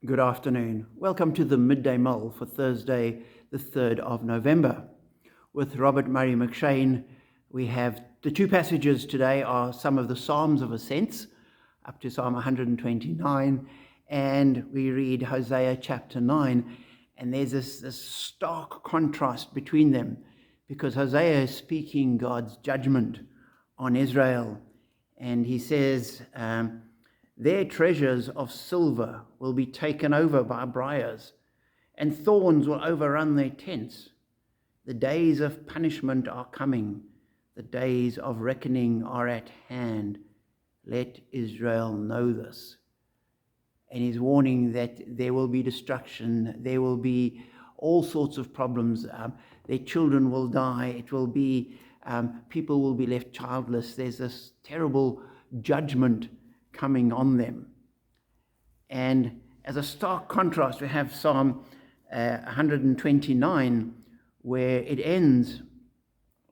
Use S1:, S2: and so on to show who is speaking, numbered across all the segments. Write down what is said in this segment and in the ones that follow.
S1: Good afternoon. Welcome to the Midday Mull for Thursday, the 3rd of November. With Robert Murray McShane, we have the two passages today are some of the Psalms of Ascents, up to Psalm 129, and we read Hosea chapter 9, and there's this stark contrast between them, because Hosea is speaking God's judgment on Israel, and he says, their treasures of silver will be taken over by briars, and thorns will overrun their tents. The days of punishment are coming. The days of reckoning are at hand. Let Israel know this. And he's warning that there will be destruction. There will be all sorts of problems. Their children will die. It will be, people will be left childless. There's this terrible judgment coming on them. And as a stark contrast, we have Psalm 129, where it ends,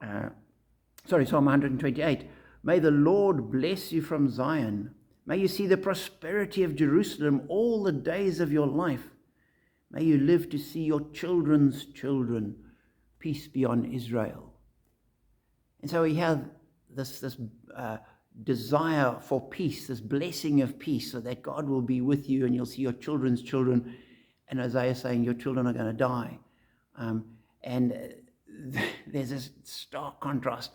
S1: Psalm 128. May the Lord bless you from Zion. May you see the prosperity of Jerusalem all the days of your life. May you live to see your children's children. Peace be on Israel. And so we have this desire for peace, this blessing of peace, so that God will be with you and you'll see your children's children. And Isaiah is saying your children are going to die. There's this stark contrast.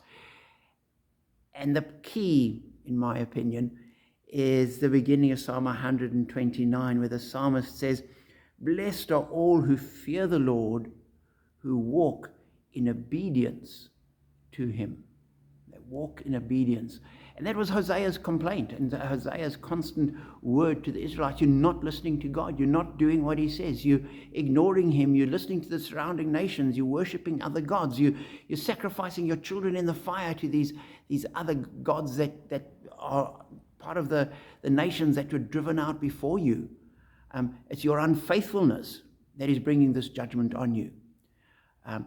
S1: And the key, in my opinion, is the beginning of Psalm 129, where the psalmist says, blessed are all who fear the Lord, who walk in obedience to him. They walk in obedience. And that was Hosea's complaint and Hosea's constant word to the Israelites. You're not listening to God. You're not doing what he says. You're ignoring him. You're listening to the surrounding nations. You're worshipping other gods. You're sacrificing your children in the fire to these other gods that are part of the nations that were driven out before you. It's your unfaithfulness that is bringing this judgment on you. And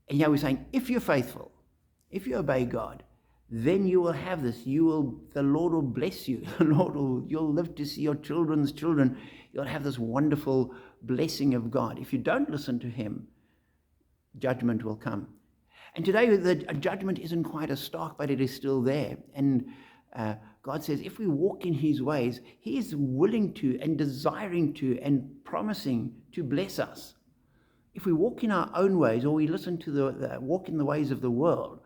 S1: here we're saying, if you're faithful, if you obey God, then you will have this. The Lord will bless you. You'll live to see your children's children. You'll have this wonderful blessing of God. If you don't listen to him, judgment will come. And today the judgment isn't quite as stark, but it is still there. And God says, if we walk in his ways, he is willing to and desiring to and promising to bless us. If we walk in our own ways, or we listen to walk in the ways of the world,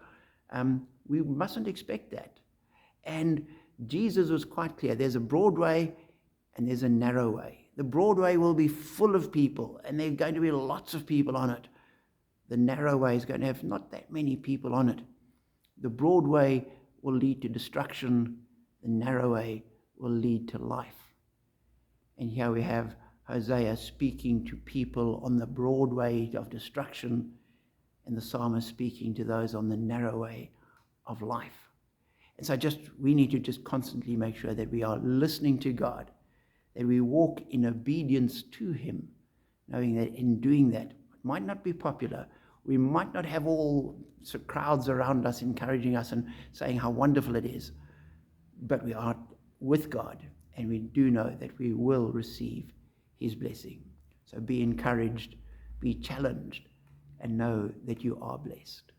S1: we mustn't expect that. And Jesus was quite clear. There's a broad way and there's a narrow way. The broad way will be full of people, and there are going to be lots of people on it. The narrow way is going to have not that many people on it. The broad way will lead to destruction. The narrow way will lead to life. And here we have Hosea speaking to people on the broad way of destruction, and the psalmist speaking to those on the narrow way of life. And so we need to just constantly make sure that we are listening to God, that we walk in obedience to him, knowing that in doing that, it might not be popular. We might not have all crowds around us encouraging us and saying how wonderful it is, but we are with God, and we do know that we will receive his blessing. So be encouraged, be challenged, and know that you are blessed.